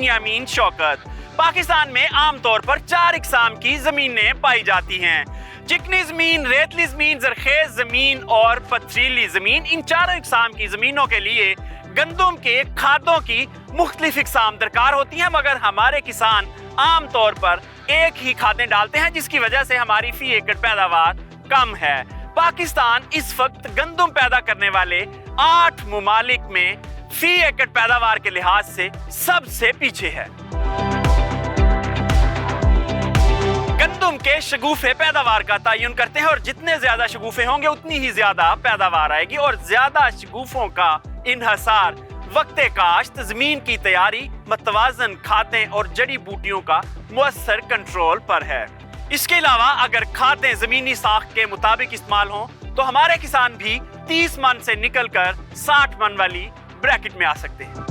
बिन्यामीन शौकत। पाकिस्तान में आमतौर पर 4 इकसाम की जमीनें पाई जाती हैं। चिकनी जमीन, रेतली जमीन, जरखेज जमीन और पथरीली जमीन। इन चारों इकसाम की जमीनों के लिए गंदम के खादों की मुख्तलिफ इकसाम दरकार होती हैं, मगर हमारे किसान आमतौर पर एक ही खादें डालते हैं, जिसकी वजह से हमारी फी एकड़ पैदावार कम है। पाकिस्तान इस वक्त गंदम पैदा करने वाले 8 मुमालिक में फी एकड़ पैदावार के लिहाज से सबसे पीछे है। गंदम के शगुफे पैदावार का तयन करते हैं और जितने ज्यादा शगुफे होंगे उतनी ही ज्यादा पैदावार आएगी, और ज्यादा शगुफों का इन्हसार वक्ते काश्त, जमीन की तैयारी, मतवाजन खादें और जड़ी बूटियों का मुअस्सर कंट्रोल पर है। इसके अलावा अगर खादें जमीनी साख के मुताबिक इस्तेमाल हों तो हमारे किसान भी 30 मन से निकलकर 60 मन वाली ब्रैकेट में आ सकते हैं।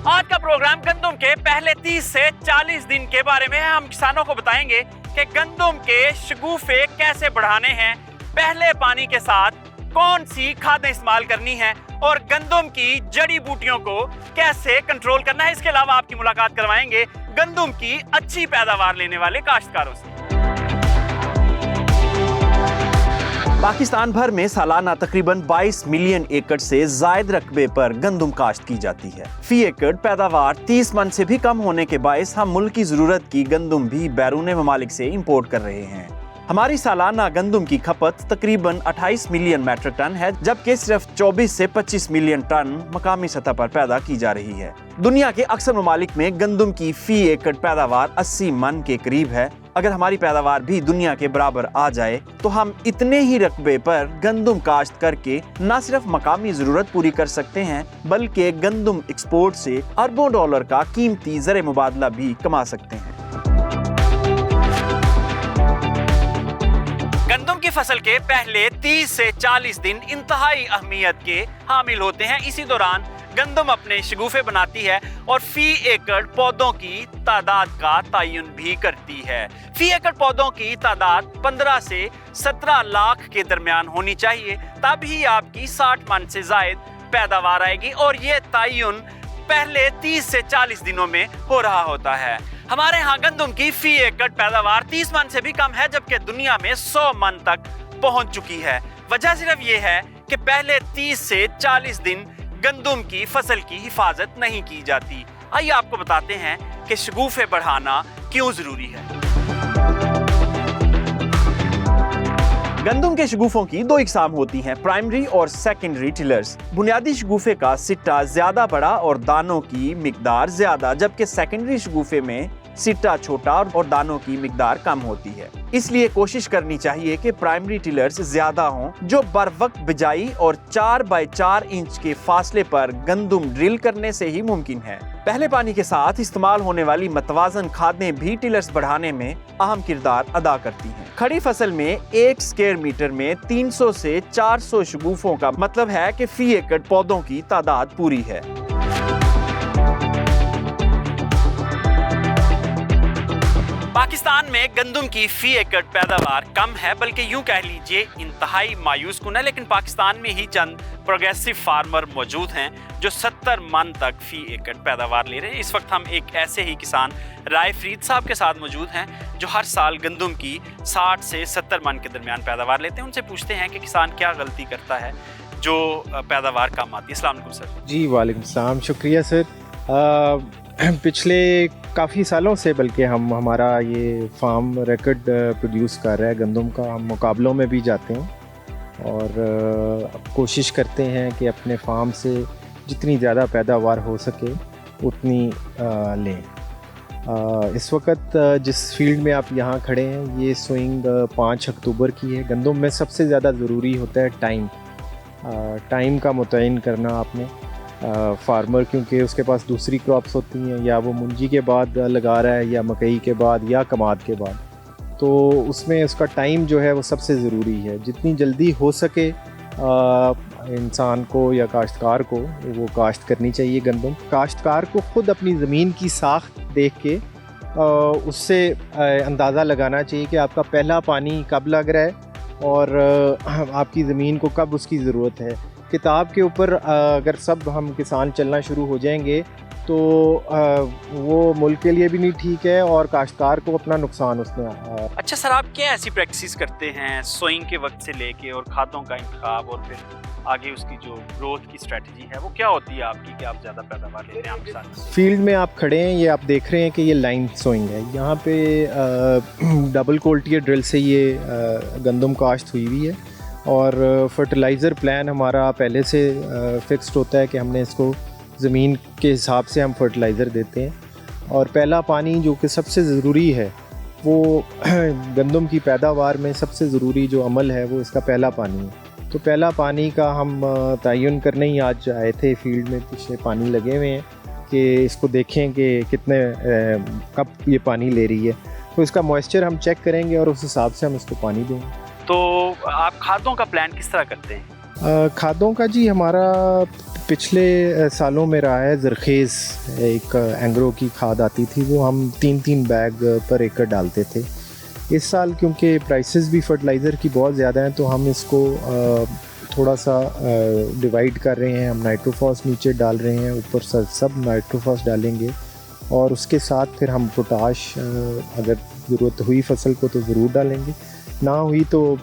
आज का प्रोग्राम गंदम के पहले 30 से 40 दिन के बारे में है। हम किसानों को बताएंगे कि गंदम के शगुफे कैसे बढ़ाने हैं, पहले पानी के साथ कौन सी खादें इस्तेमाल करनी है और गंदम की जड़ी बूटियों को कैसे कंट्रोल करना है। इसके अलावा आपकी मुलाकात करवाएंगे गंदम की अच्छी पैदावार लेने वाले काश्तकारों से। पाकिस्तान भर में सालाना तकरीबन 22 मिलियन एकड़ से जायद रकबे पर गंदम काश्त की जाती है। फी एकड़ पैदावार 30 मन से भी कम होने के बायस हम मुल्क की जरूरत की गंदम भी बैरून ममालिक से इंपोर्ट कर रहे हैं। हमारी सालाना गंदम की खपत तकरीबन 28 मिलियन मैट्रिक टन है, जबकि सिर्फ 24 से 25 मिलियन टन मकामी सतह पर पैदा की जा रही है। दुनिया के अक्सर ममालिक में गंदम की फी एकड़ पैदावार 80 मन के करीब है। अगर हमारी पैदावार भी दुनिया के बराबर आ जाए तो हम इतने ही रकबे पर गंदम काश्त करके न सिर्फ मकामी जरूरत पूरी कर सकते हैं, बल्कि गंदम एक्सपोर्ट से अरबों डॉलर का कीमती ज़र मुबादला भी कमा सकते हैं। गंदम की फसल के पहले 30 से 40 दिन इंतहाई अहमियत के हामिल होते हैं। इसी दौरान गंदम अपने शगुफे बनाती है और फी एकड़ पौधों की तादाद का तयन भी करती है। फी एकड़ पौधों की तादाद 15 से 17 लाख के दरमियान होनी चाहिए, तभी आपकी 60 मन से जायद पैदावार आएगी, और ये तयन पहले 30 से 40 दिनों में हो रहा होता है। हमारे यहाँ गंदम की फी एकड़ पैदावार 30 मन से भी कम है, जबकि दुनिया में 100 मन तक पहुंच चुकी है। वजह सिर्फ ये है कि पहले 30 से 40 दिन गंदम की फसल की हिफाजत नहीं की जाती। आइए आपको बताते हैं कि शगुफे बढ़ाना क्यों जरूरी है। गंदम के शगुफों की 2 इकसाम होती हैं, प्राइमरी और सेकेंडरी टिलर्स। बुनियादी शगुफे का सिट्टा ज्यादा बड़ा और दानों की मिकदार ज्यादा, जबकि सेकेंडरी शगुफे में सिट्टा छोटा और दानों की मिकदार कम होती है। इसलिए कोशिश करनी चाहिए कि प्राइमरी टिलर्स ज्यादा हों, जो बर वक्त बिजाई और 4 बाय 4 इंच के फासले पर गंदम ड्रिल करने से ही मुमकिन है। पहले पानी के साथ इस्तेमाल होने वाली मतवाजन खादें भी टिलर्स बढ़ाने में अहम किरदार अदा करती हैं। खड़ी फसल में 1 स्क्वायर मीटर में 300 से 400 शगुफों का मतलब है कि फी एकड़ पौधों की तादाद पूरी है। पाकिस्तान में गंदम की फी एकड़ पैदावार कम है, बल्कि यूं कह लीजिए इंतहाई मायूस कुन है। लेकिन पाकिस्तान में ही चंद प्रोग्रेसिव फार्मर मौजूद हैं जो 70 मन तक फी एकड़ पैदावार ले रहे हैं। इस वक्त हम एक ऐसे ही किसान राय फरीद साहब के साथ मौजूद हैं जो हर साल गंदम की 60 से 70 मन के दरमियान पैदावार लेते हैं। उनसे पूछते हैं कि किसान क्या गलती करता है जो पैदावार कम आती है। अस्सलाम वालेकुम सर। जी वालेकुम सलाम, शुक्रिया सर। पिछले काफ़ी सालों से बल्कि हमारा ये फार्म रिकॉर्ड प्रोड्यूस कर रहा है गंदम का। हम मुकाबलों में भी जाते हैं और कोशिश करते हैं कि अपने फार्म से जितनी ज़्यादा पैदावार हो सके उतनी लें। इस वक्त जिस फील्ड में आप यहाँ खड़े हैं ये सोइंग 5 अक्टूबर की है। गंदम में सबसे ज़्यादा ज़रूरी होता है टाइम का मुतय्यन करना आपने। फार्मर क्योंकि उसके पास दूसरी क्रॉप्स होती हैं, या वो मुंजी के बाद लगा रहा है या मकई के बाद या कमाद के बाद, तो उसमें उसका टाइम जो है वो सबसे ज़रूरी है। जितनी जल्दी हो सके इंसान को या काश्तकार को वो काश्त करनी चाहिए गंदम। काश्तकार को ख़ुद अपनी ज़मीन की साख्त देख के उससे अंदाज़ा लगाना चाहिए कि आपका पहला पानी कब लग रहा है और आपकी ज़मीन को कब उसकी ज़रूरत है। किताब के ऊपर अगर सब हम किसान चलना शुरू हो जाएंगे तो वो मुल्क के लिए भी नहीं ठीक है और काश्तकार को अपना नुकसान उसमें अच्छा सर, आप क्या ऐसी प्रैक्टिस करते हैं सोइंग के वक्त से लेके और खादों का इंतखाब और फिर आगे उसकी जो ग्रोथ की स्ट्रेटजी है वो क्या होती है आपकी कि आप ज़्यादा पैदावार लेते हैं आपके साथ? फील्ड में आप खड़े हैं, ये आप देख रहे हैं कि ये लाइन सोइंग है। यहाँ पे डबल कोल्टियर ड्रिल से ये गंदम काश्त हुई हुई है और फर्टिलाइज़र प्लान हमारा पहले से फिक्स्ड होता है कि हमने इसको ज़मीन के हिसाब से हम फर्टिलाइज़र देते हैं। और पहला पानी जो कि सबसे ज़रूरी है वो गंदम की पैदावार में सबसे ज़रूरी जो अमल है वो इसका पहला पानी है। तो पहला पानी का हम तयन करने ही आज आए थे फील्ड में, पिछले पानी लगे हुए हैं कि इसको देखें कि कितने कब ये पानी ले रही है। तो इसका मॉइस्चर हम चेक करेंगे और उस हिसाब से हम इसको पानी देंगे। तो आप खादों का प्लान किस तरह करते हैं? खादों का जी हमारा पिछले सालों में रहा है ज़रखेज़, एक एंग्रो की खाद आती थी, वो हम 3-3 बैग पर एकड़ डालते थे। इस साल क्योंकि प्राइसेस भी फर्टिलाइज़र की बहुत ज़्यादा हैं तो हम इसको थोड़ा सा डिवाइड कर रहे हैं। हम नाइट्रोफॉस नीचे डाल रहे हैं, ऊपर सब नाइट्रोफॉस डालेंगे और उसके साथ फिर हम पोटाश अगर ज़रूरत हुई फसल को तो ज़रूर डालेंगे, ना हुई तो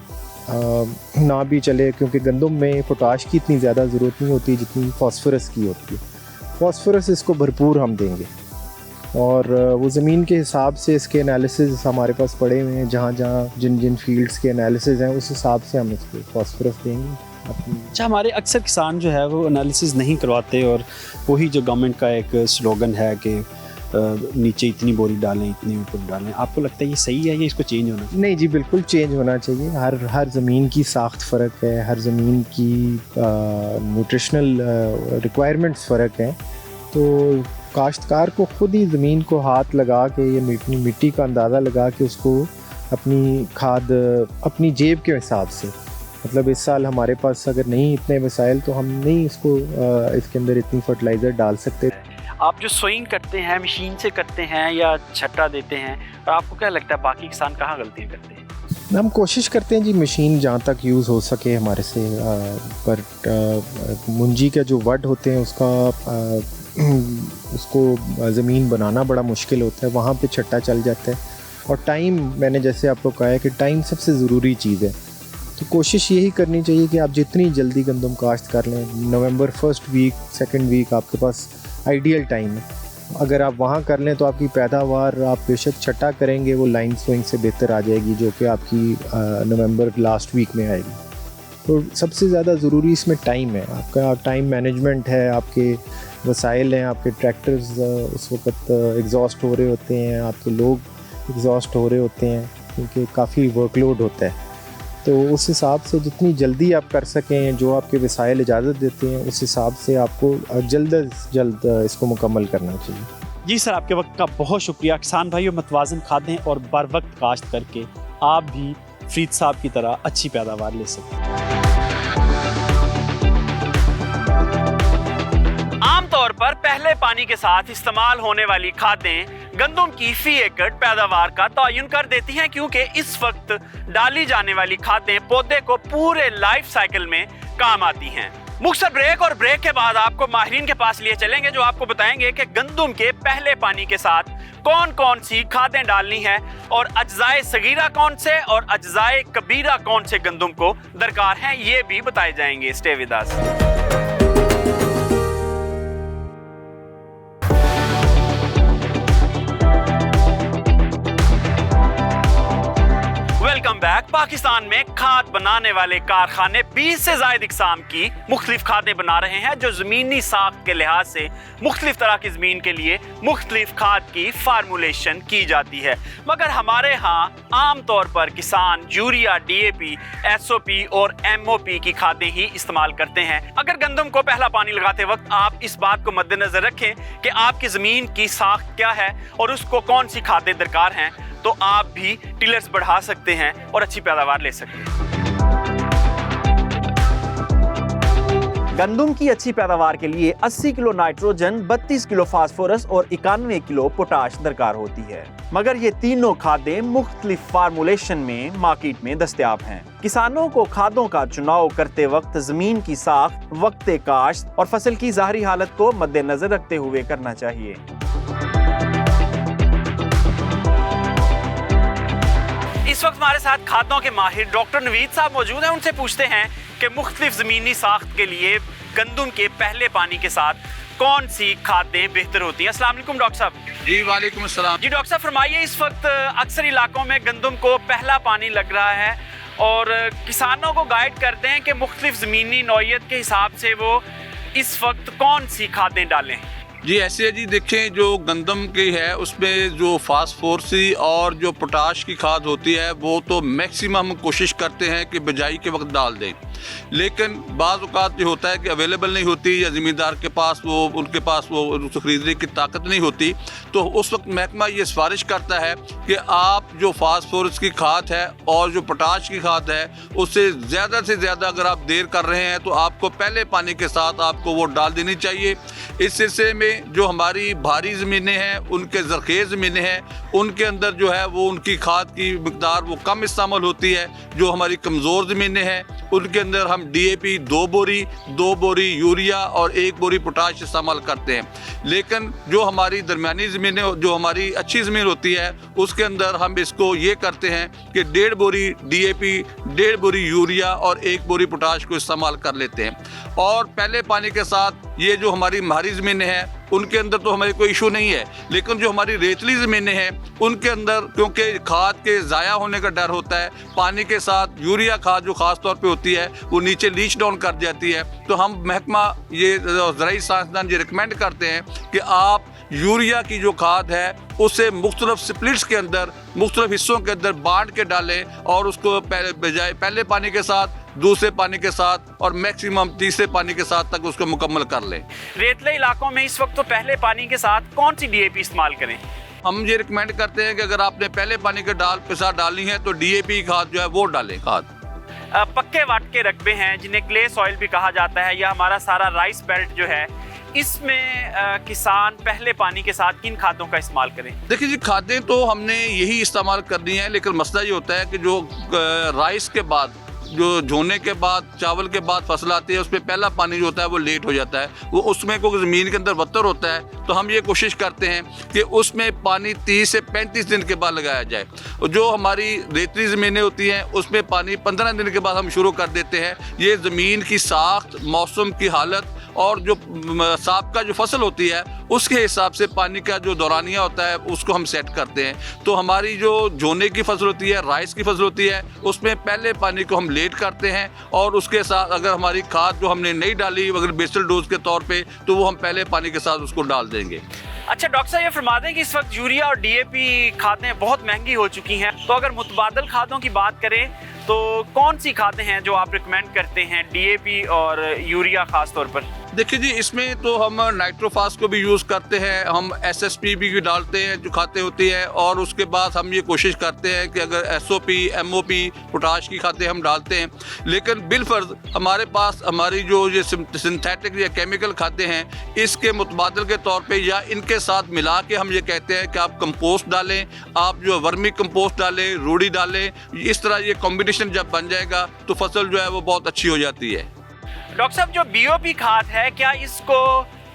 ना भी चले, क्योंकि गंदम में पोटाश की इतनी ज़्यादा ज़रूरत नहीं होती जितनी फास्फोरस की होती है। फास्फोरस इसको भरपूर हम देंगे और वो ज़मीन के हिसाब से इसके एनालिसिस हमारे पास पड़े हुए हैं, जहाँ जहाँ जिन फील्ड्स के एनालिसिस हैं उस हिसाब से हम इसको फास्फोरस देंगे। अच्छा, हमारे अक्सर किसान जो है वो एनालिसिस नहीं करवाते और वही जो गवर्नमेंट का एक स्लोगन है कि नीचे इतनी बोरी डालें, इतनी ऊपर डालें, आपको लगता है ये सही है या इसको चेंज होना चाहिए? नहीं जी, बिल्कुल चेंज होना चाहिए। हर ज़मीन की साख्त फ़र्क है, हर ज़मीन की न्यूट्रिशनल रिक्वायरमेंट्स फ़र्क हैं। तो काश्तकार को ख़ुद ही ज़मीन को हाथ लगा के ये मिट्टी का अंदाज़ा लगा के उसको अपनी खाद अपनी जेब के हिसाब से, मतलब इस साल हमारे पास अगर नहीं इतने वसाइल तो हम नहीं इसको इसके अंदर इतनी फर्टिलाइज़र डाल सकते। आप जो सोइंग करते हैं मशीन से करते हैं या छट्टा देते हैं, और आपको क्या लगता है बाकी किसान कहाँ गलतियाँ करते हैं? हम कोशिश करते हैं जी मशीन जहाँ तक यूज़ हो सके हमारे से, पर मुंजी के जो वड होते हैं उसको ज़मीन बनाना बड़ा मुश्किल होता है, वहाँ पे छट्टा चल जाता है। और टाइम, मैंने जैसे आपको कहा है कि टाइम सबसे ज़रूरी चीज़ है, तो कोशिश यही करनी चाहिए कि आप जितनी जल्दी गंदम काश्त कर लें। November first week, second week आपके पास आइडियल टाइम है। अगर आप वहाँ कर लें तो आपकी पैदावार, आप बेशक छट्टा करेंगे वो लाइन सोइंग से बेहतर आ जाएगी, जो कि आपकी नवंबर लास्ट वीक में आएगी। तो सबसे ज़्यादा ज़रूरी इसमें टाइम है, आपका टाइम मैनेजमेंट है, आपके वसाइल हैं, आपके ट्रैक्टर्स उस वक्त एग्जॉस्ट हो रहे होते हैं, आपके लोग एग्जॉस्ट हो रहे होते हैं क्योंकि काफ़ी वर्कलोड होता है। तो उस हिसाब से जितनी जल्दी आप कर सकें, जो आपके वसाइल इजाज़त देते हैं, उस हिसाब से आपको जल्द से जल्द इसको मुकम्मल करना चाहिए। जी सर, आपके वक्त का बहुत शुक्रिया। किसान भाइयों, मतवाज़न खादें और बर वक्त काश्त करके आप भी फरीद साहब की तरह अच्छी पैदावार ले सकें। आमतौर पर पहले पानी के साथ इस्तेमाल होने वाली खादें गंदम की फी एकड़ पैदावार का तयन कर देती हैं, क्योंकि इस वक्त डाली जाने वाली खादें पौधे को पूरे लाइफ साइकिल में काम आती हैं। मुख्तसर ब्रेक, और ब्रेक के बाद आपको माहिरीन के पास लिए चलेंगे जो आपको बताएंगे कि गंदम के पहले पानी के साथ कौन कौन सी खादें डालनी है और अज्जाए सगीरा कौन से और अज्जाए कबीरा कौन से गंदम को दरकार हैं, ये भी बताए जाएंगे। Stay with us. Welcome back. Pakistan में खाद बनाने वाले कारखाने 20 से ज्यादा इकसाम की मुख्तलिफ खादें बना रहे हैं, जो जमीनी साख्त के लिहाज से मुख्तलिफ तरह की जमीन के लिए मुख्तलिफ खाद की फार्मूलेशन की जाती है। मगर हमारे यहाँ आम तौर पर किसान यूरिया, DAP, SOP और MOP की खादें ही इस्तेमाल करते हैं। अगर गंदम को पहला पानी लगाते वक्त आप इस बात को मद्देनजर रखें कि आपकी जमीन की साख्त क्या है और उसको कौन सी खादें दरकार हैं, तो आप भी टिलर्स बढ़ा सकते हैं और अच्छी पैदावार ले सकते हैं। गंदुम की अच्छी पैदावार के लिए 80 किलो नाइट्रोजन, 32 किलो फास्फोरस और 91 किलो पोटाश दरकार होती है, मगर ये तीनों खादें मुख्तलिफ फार्मूलेशन में मार्केट में दस्तयाब हैं। किसानों को खादों का चुनाव करते वक्त जमीन की साख, वक्त काश्त और फसल की ज़ाहरी हालत को मद्देनजर रखते हुए करना चाहिए। इस वक्त हमारे साथ खादों के माहिर डॉक्टर नवीद साहब मौजूद हैं। उनसे पूछते हैं कि मुख्तलिफ ज़मीनी साख्त के लिए गंदुम के पहले पानी के साथ कौन सी खादें बेहतर होती हैं। अस्सलाम वालेकुम डॉक्टर साहब। जी वालेकुम अस्सलाम। जी डॉक्टर साहब फरमाइए, इस वक्त अक्सर इलाकों में गंदुम को पहला पानी लग रहा है और किसानों को गाइड करते हैं कि मुख्तलिफ ज़मीनी नौइयत के हिसाब से वो इस वक्त कौन सी खादें डालें। जी ऐसे है जी, देखें जो गंदम की है उसमें जो फास्फोरसी और जो पोटाश की खाद होती है वो तो मैक्सिमम कोशिश करते हैं कि बिजाई के वक्त डाल दें, लेकिन बाज़ औक़ात ये होता है कि अवेलेबल नहीं होती या ज़मींदार के पास उनके पास उसको ख़रीदने की ताकत नहीं होती, तो उस वक्त महकमा ये सिफारिश करता है कि आप जो फास्फोरस की खाद है और जो पोटाश की खाद है उससे ज़्यादा अगर आप देर कर रहे हैं तो आपको पहले पानी के साथ आपको वो डाल देनी चाहिए। इस सिलसिले में जो हमारी भारी ज़मीनें हैं, उनके ज़रख़ेज़ ज़मीनें हैं, उनके अंदर जो है वो उनकी खाद की मिक़दार वो कम इस्तेमाल होती है। जो हमारी कमज़ोर ज़मीनें हैं उनके अंदर हम DAP 2 बोरी यूरिया और 1 बोरी पोटाश इस्तेमाल करते हैं, लेकिन जो हमारी दरमियानी ज़मीनें, जो हमारी अच्छी ज़मीन होती है उसके अंदर हम इसको ये करते हैं कि 1.5 बोरी DAP, 1.5 बोरी यूरिया और 1 बोरी पोटाश को इस्तेमाल कर लेते हैं। और पहले पानी के साथ ये जो हमारी भारी ज़मीनें हैं उनके अंदर तो हमें कोई इशू नहीं है, लेकिन जो हमारी रेतली ज़मीनें हैं उनके अंदर क्योंकि खाद के ज़ाया होने का डर होता है, पानी के साथ यूरिया खाद जो ख़ास तौर पे होती है वो नीचे लीच डाउन कर जाती है, तो हम महकमा ये ज़राई साइंसदान ये रिकमेंड करते हैं कि आप यूरिया की जो खाद है उसे मुख्तलिफ स्प्लिट्स के अंदर, मुख्तलिफ हिस्सों के अंदर बांट के डालें और उसको पहले पानी के साथ, दूसरे पानी के साथ और मैक्सिमम तीसरे पानी के साथ तक उसको मुकम्मल कर लें। रेतले इलाकों में इस वक्त तो पहले पानी के साथ कौन सी DAP इस्तेमाल करें? हम ये रिकमेंड करते हैं कि अगर आपने पहले पानी के साथ डालनी है तो DAP खाद जो है वो डालें। खाद पक्के वाटके रकबे हैं जिन्हें क्ले सॉइल भी कहा जाता है, या हमारा सारा राइस बेल्ट जो है, इसमें किसान पहले पानी के साथ किन खादों का इस्तेमाल करें? देखिए जी, खादें तो हमने यही इस्तेमाल करनी है, लेकिन मसला ये होता है कि जो राइस के बाद, जो झोने के बाद, चावल के बाद फसल आती है उसमें पहला पानी जो होता है वो लेट हो जाता है, वो उसमें कोई ज़मीन के अंदर वत्तर होता है, तो हम ये कोशिश करते हैं कि उसमें पानी 30 से 35 दिन के बाद लगाया जाए। जो हमारी रेतली ज़मीनें होती हैं उसमें पानी 15 दिन के बाद हम शुरू कर देते हैं। ये ज़मीन की साख्त, मौसम की हालत और जो साबका जो फसल होती है उसके हिसाब से पानी का जो दौरानिया होता है उसको हम सेट करते हैं। तो हमारी जो झोने की फसल होती है, राइस की फसल होती है, उसमें पहले पानी को हम लेट करते हैं और उसके साथ अगर हमारी खाद जो हमने नहीं डाली अगर बेसल डोज के तौर पे, तो वो हम पहले पानी के साथ उसको डाल देंगे। अच्छा डॉक्टर साहब, ये फरमा दें कि इस वक्त यूरिया और DAP खादें बहुत महंगी हो चुकी हैं, तो अगर मुतबादल खादों की बात करें तो कौन सी खादें हैं जो आप रिकमेंड करते हैं, DAP और यूरिया खास तौर पर? देखिए जी, इसमें तो हम नाइट्रोफास को भी यूज़ करते हैं, हम SSP भी डालते हैं जो खाते होती है, और उसके बाद हम ये कोशिश करते हैं कि अगर SOP, MOP, पोटाश की खाते हम डालते हैं, लेकिन बिलफर्ज हमारे पास हमारी जो ये सिंथेटिक या केमिकल खाते हैं इसके मुतबादल के तौर पे या इनके साथ मिला के हम ये कहते हैं कि आप कंपोस्ट डालें, आप जो वर्मी कंपोस्ट डालें, रूढ़ी डालें, इस तरह ये कॉम्बिनेशन जब बन जाएगा तो फसल जो है वो बहुत अच्छी हो जाती है। डॉक्टर साहब, जो BOP खाद है क्या इसको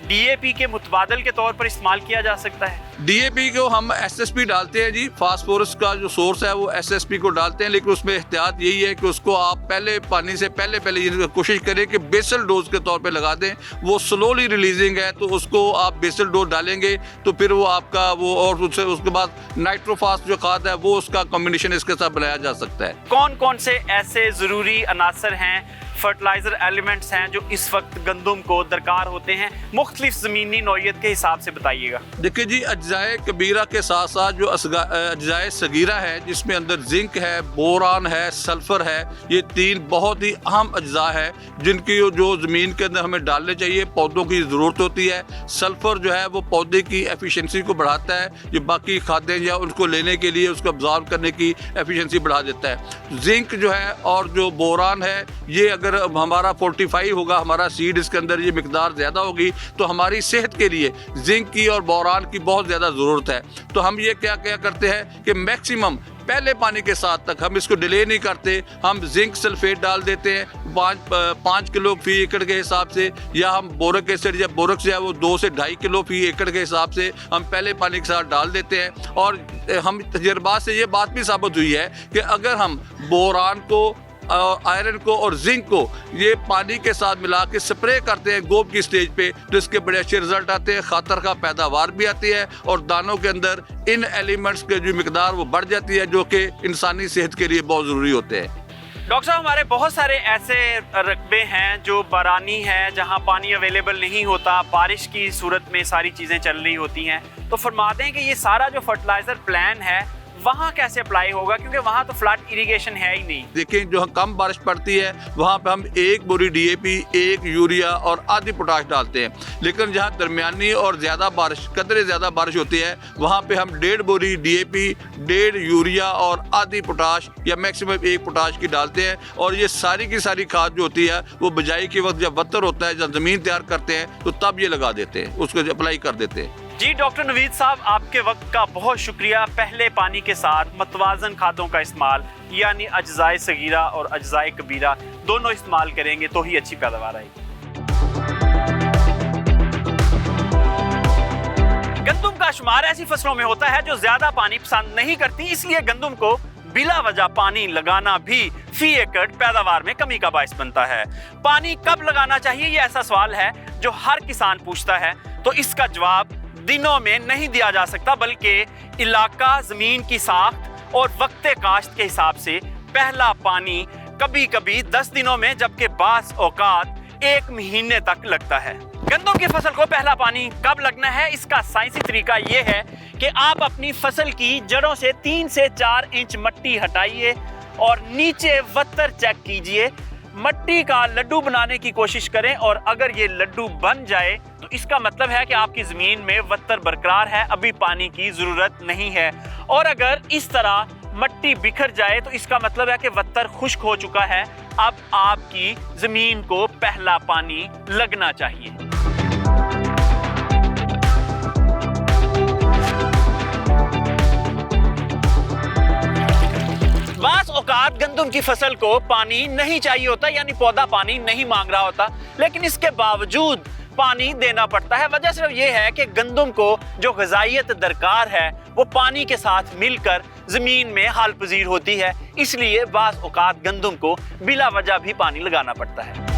DAP के मुतबादल के तौर पर इस्तेमाल किया जा सकता है? DAP को हम SSP डालते हैं जी, फास्फोरस का जो सोर्स है वो SSP को डालते हैं, लेकिन उसमें एहतियात यही है कि उसको आप पहले पानी से पहले ये कोशिश करें कि बेसल डोज के तौर पे लगा दें। वो स्लोली रिलीजिंग है तो उसको आप बेसल डोज डालेंगे तो फिर वो आपका वो, और उसके बाद नाइट्रोफास जो खाद है वो उसका कॉम्बिनेशन इसके साथ बनाया जा सकता है। कौन कौन से ऐसे ज़रूरी अनासर हैं, फर्टिलाइजर एलिमेंट्स हैं जो इस वक्त गंदुम को दरकार होते हैं, मुख्तलिफ ज़मीनी नौइयत के हिसाब से बताइएगा? देखिए जी, अज्जाए कबीरा के साथ साथ जो अज्जाए सगीरा है जिसमें अंदर जिंक है, बोरान है, सल्फर है, ये 3 बहुत ही अहम अज्जा है जिनकी जो ज़मीन के अंदर हमें डालने चाहिए, पौधों की ज़रूरत होती है। सल्फर जो है वो पौधे की एफिशिएंसी को बढ़ाता है, जो बाकी खादें या उनको लेने के लिए उसको अब्जॉर्ब करने की एफिशिएंसी बढ़ा देता है। जिंक जो है और जो बोरान है ये अगर हमारा 45 होगा, हमारा सीड इसके अंदर ये मिकदार ज़्यादा होगी, तो हमारी सेहत के लिए जिंक की और बोरान की बहुत ज़्यादा ज़रूरत है। तो हम ये क्या करते हैं कि मैक्सिमम पहले पानी के साथ तक हम इसको डिले नहीं करते, हम जिंक सल्फेट डाल देते हैं 5 किलो फी एकड़ के हिसाब से, या हम बोरिक एसिड या बोरक्स है वो 2 से 2.5 किलो फी एकड़ के हिसाब से हम पहले पानी के साथ डाल देते हैं। और हम तजर्बात से ये बात भी साबित हुई है कि अगर हम बोरान को, आयरन को और जिंक को ये पानी के साथ मिला के स्प्रे करते हैं गोब की स्टेज पे, तो इसके बड़े अच्छे रिजल्ट आते हैं, खातर का पैदावार भी आती है और दानों के अंदर इन एलिमेंट्स के जो मिकदार वो बढ़ जाती है, जो कि इंसानी सेहत के लिए बहुत ज़रूरी होते हैं। डॉक्टर साहब, हमारे बहुत सारे ऐसे रकबे हैं जो बारानी है, जहां पानी अवेलेबल नहीं होता, बारिश की सूरत में सारी चीज़ें चल रही होती हैं, तो फरमाते हैं कि ये सारा जो फर्टिलाइज़र प्लान है वहाँ कैसे अप्लाई होगा, क्योंकि वहाँ तो फ्लड इरिगेशन है ही नहीं। देखिए, जो कम बारिश पड़ती है वहाँ पे हम 1 बोरी DAP, 1 यूरिया और आधी पोटाश डालते हैं, लेकिन जहाँ दरमियानी और ज़्यादा बारिश, कदरे ज़्यादा बारिश होती है, वहाँ पे हम 1.5 बोरी DAP, 1.5 यूरिया और आधी पोटाश या मैक्सिमम 1 पोटाश की डालते हैं। और ये सारी की सारी खाद जो होती है वो बिजाई के वक्त जब वत्तर होता है, जब ज़मीन तैयार करते हैं, तो तब ये लगा देते हैं, उसको अप्लाई कर देते हैं। जी डॉक्टर नवीद साहब, आपके वक्त का बहुत शुक्रिया। पहले पानी के साथ मतवाजन खादों का इस्तेमाल, यानी अज्जाए सगीरा और अज्जाए कबीरा दोनों इस्तेमाल करेंगे तो ही अच्छी पैदावार आएगी। गंदम का शुमार ऐसी फसलों में होता है जो ज्यादा पानी पसंद नहीं करती, इसलिए गंदम को बिला वजह पानी लगाना भी फी एकड़ पैदावार में कमी का बायस बनता है। पानी कब लगाना चाहिए, ये ऐसा सवाल है जो हर किसान पूछता है, तो इसका जवाब दिनों में नहीं दिया जा सकता, बल्कि इलाका, जमीन की साख्त और वक्ते काश्त के हिसाब से पहला पानी कभी कभी 10 दिनों में, जबकि बास औकात 1 महीने तक लगता है। गंदम की फसल को पहला पानी कब लगना है, इसका साइंसी तरीका यह है कि आप अपनी फसल की जड़ों से 3 से 4 इंच मिट्टी हटाइए और नीचे वत्तर चेक कीजिए, मिट्टी का लड्डू बनाने की कोशिश करें, और अगर ये लड्डू बन जाए तो इसका मतलब है कि आपकी जमीन में वत्तर बरकरार है, अभी पानी की जरूरत नहीं है। और अगर इस तरह मिट्टी बिखर जाए तो इसका मतलब है कि वत्तर खुश्क हो चुका है, अब आपकी जमीन को पहला पानी लगना चाहिए। बास औकात गंदम की फसल को पानी नहीं चाहिए होता, यानी पौधा पानी नहीं मांग रहा होता, लेकिन इसके बावजूद पानी देना पड़ता है। वजह सिर्फ ये है कि गंदम को जो ग़िज़ाइयत दरकार है वो पानी के साथ मिलकर ज़मीन में हाल पजीर होती है, इसलिए बास औकात गंदम को बिला वजह भी पानी लगाना पड़ता है।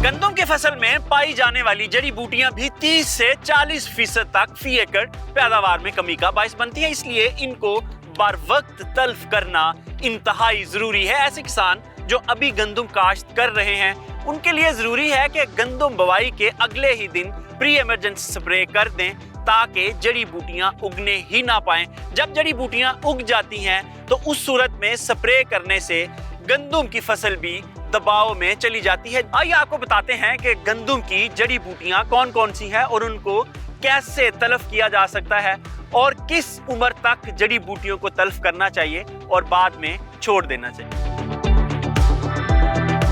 गंदम की फसल में पाई जाने वाली जड़ी बूटियां भी 30 से 40% तक फी एकड़ पैदावार में कमी का बायस बनती है, इसलिए इनको बर वक्त तल्फ करना इंतहाई जरूरी है। ऐसे किसान जो अभी गंदम काश्त कर रहे हैं, उनके लिए जरूरी है कि गंदम बुवाई के अगले ही दिन प्री इमरजेंसी स्प्रे कर दें, ताकि जड़ी बूटियां उगने ही ना पाएं। जब जड़ी बूटियां उग जाती हैं तो उस सूरत में स्प्रे करने से गंदम की फसल भी दबाव में चली जाती है। आइए आपको बताते हैं कि गंदम की जड़ी बूटियां कौन कौन सी हैं और उनको कैसे तलफ किया जा सकता है, और किस उम्र तक जड़ी बूटियों को तल्फ करना चाहिए और बाद में छोड़ देना चाहिए।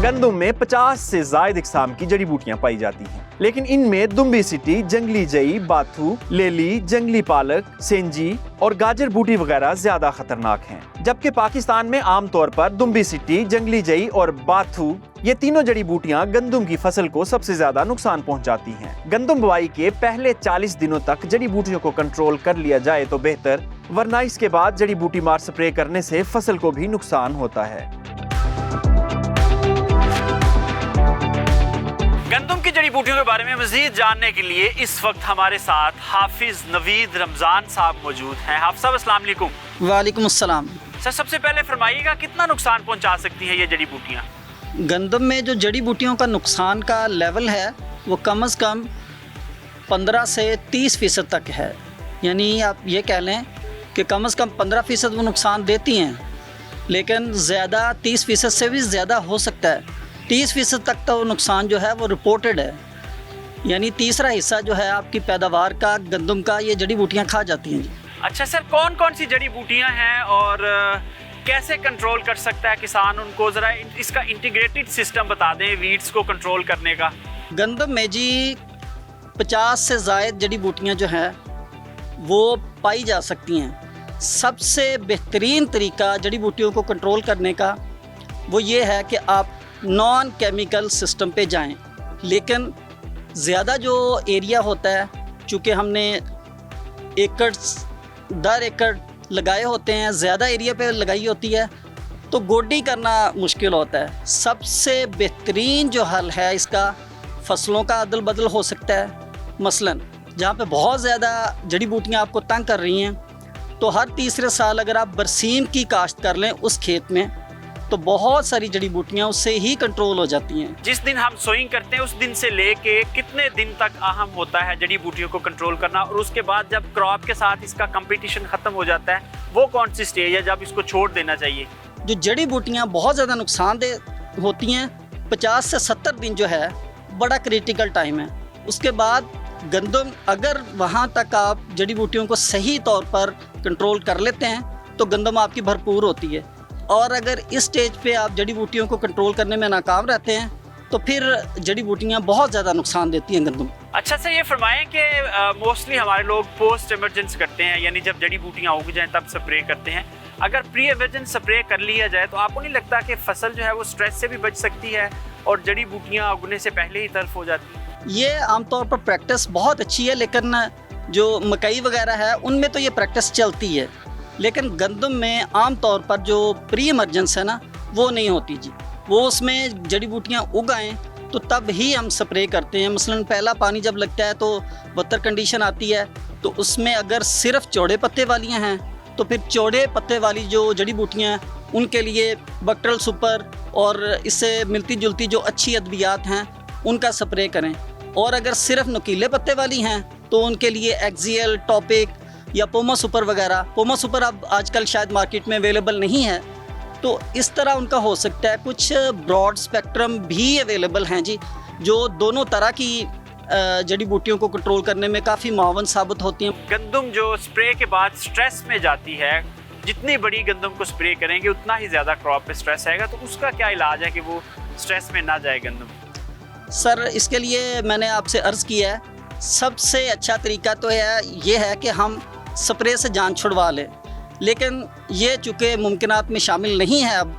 गंदम में 50 से ज्यादा इकसाम की जड़ी बूटियां पाई जाती हैं, लेकिन इनमें दुम्बी सिटी, जंगली जई, बाथू, लेली, जंगली पालक, सेंजी और गाजर बूटी वगैरह ज्यादा खतरनाक हैं। जबकि पाकिस्तान में आमतौर पर दुम्बी सिटी, जंगली जई और बाथू, ये तीनों जड़ी बूटियां गंदम की फसल को सबसे ज्यादा नुकसान पहुंचाती हैं। गंदम बुवाई के पहले 40 दिनों तक जड़ी बूटियों को कंट्रोल कर लिया जाए तो बेहतर, वरना इसके बाद जड़ी बूटी मार स्प्रे करने से फसल को भी नुकसान होता है। गंदम की जड़ी बूटियों के बारे में मजीद जानने के लिए इस वक्त हमारे साथ हाफिज नवीद रमजान साहब मौजूद हैं। हाफिज साहब अस्सलाम वालेकुम। वालेकुम अस्सलाम। सर, सबसे पहले फरमाइएगा कितना नुकसान पहुंचा सकती है ये जड़ी बूटियां? गंदम में जो जड़ी बूटियों का नुकसान का लेवल है वो कम से कम 15 से 30% तक है, यानी आप ये कह लें कि कम से कम 15% वो नुकसान देती हैं, लेकिन ज़्यादा 30% से भी ज़्यादा हो सकता है। 30% तक तो नुकसान जो है वो रिपोर्टेड है, यानी तीसरा हिस्सा जो है आपकी पैदावार का गंदम का ये जड़ी बूटियाँ खा जाती हैं जी। अच्छा सर, कौन कौन सी जड़ी बूटियां हैं और कैसे कंट्रोल कर सकता है किसान उनको, जरा इसका इंटीग्रेटेड सिस्टम बता दें वीड्स को कंट्रोल करने का। गंदम में जी 50 से ज़ायद जड़ी बूटियाँ जो हैं वो पाई जा सकती हैं। सबसे बेहतरीन तरीका जड़ी बूटियों को कंट्रोल करने का वो ये है कि आप नॉन केमिकल सिस्टम पे जाएं। लेकिन ज़्यादा जो एरिया होता है, चूँकि हमने एकड़ दर एकड़ लगाए होते हैं, ज़्यादा एरिया पे लगाई होती है, तो गोडी करना मुश्किल होता है। सबसे बेहतरीन जो हल है इसका, फसलों का अदल बदल हो सकता है। मसलन जहाँ पे बहुत ज़्यादा जड़ी बूटियाँ आपको तंग कर रही हैं, तो हर तीसरे साल अगर आप बरसीम की काश्त कर लें उस खेत में, तो बहुत सारी जड़ी बूटियाँ उससे ही कंट्रोल हो जाती हैं। जिस दिन हम सोइंग करते हैं उस दिन से लेके कितने दिन तक अहम होता है जड़ी बूटियों को कंट्रोल करना, और उसके बाद जब क्रॉप के साथ इसका कंपटीशन खत्म हो जाता है, वो कौन सी स्टेज है जब इसको छोड़ देना चाहिए? जो जड़ी बूटियाँ बहुत ज़्यादा नुकसानदेह होती हैं, 50 से 70 दिन जो है बड़ा क्रिटिकल टाइम है। उसके बाद गंदम, अगर वहाँ तक आप जड़ी बूटियों को सही तौर पर कंट्रोल कर लेते हैं तो गंदम आपकी भरपूर होती है। और अगर इस स्टेज पे आप जड़ी बूटियों को कंट्रोल करने में नाकाम रहते हैं तो फिर जड़ी बूटियाँ बहुत ज़्यादा नुकसान देती हैं गंदम। अच्छा से ये फरमाएं कि मोस्टली हमारे लोग पोस्ट इमरजेंस करते हैं, यानी जब जड़ी बूटियाँ उग जाएं तब स्प्रे करते हैं। अगर प्री इमरजेंस स्प्रे कर लिया जाए तो आपको नहीं लगता कि फसल जो है वो स्ट्रेस से भी बच सकती है और जड़ी बूटियाँ उगने से पहले ही तल्फ हो जाती हैं? ये आमतौर पर प्रैक्टिस बहुत अच्छी है, लेकिन जो मकई वगैरह है उनमें तो ये प्रैक्टिस चलती है। लेकिन गंदम में आम तौर पर जो प्री इमरजेंस है ना, वो नहीं होती जी। वो उसमें जड़ी बूटियाँ उग आएँ तो तब ही हम स्प्रे करते हैं। मसलन पहला पानी जब लगता है तो वत्तर कंडीशन आती है, तो उसमें अगर सिर्फ चौड़े पत्ते वालियाँ हैं तो फिर चौड़े पत्ते वाली जो जड़ी बूटियाँ हैं उनके लिए बक्ट्रल सुपर और इससे मिलती जुलती जो अच्छी अद्वियात हैं उनका स्प्रे करें। और अगर सिर्फ नुकीले पत्ते वाली हैं तो उनके लिए एक्सियल, टॉपिक या पोमा सुपर वगैरह। पोमा सुपर अब आजकल शायद मार्केट में अवेलेबल नहीं है, तो इस तरह उनका हो सकता है। कुछ ब्रॉड स्पेक्ट्रम भी अवेलेबल हैं जी, जो दोनों तरह की जड़ी बूटियों को कंट्रोल करने में काफ़ी मुआवन साबित होती हैं। गंदम जो स्प्रे के बाद स्ट्रेस में जाती है, जितनी बड़ी गंदम को स्प्रे करेंगे उतना ही ज़्यादा क्रॉप पे स्ट्रेस आएगा, तो उसका क्या इलाज है कि वो स्ट्रेस में ना जाए गंदम? सर, इसके लिए मैंने आपसे अर्ज़ किया है, सबसे अच्छा तरीका तो ये है कि हम स्प्रे से जान छुड़वा लें। लेकिन ये चूँकि मुमकिनात में शामिल नहीं है अब,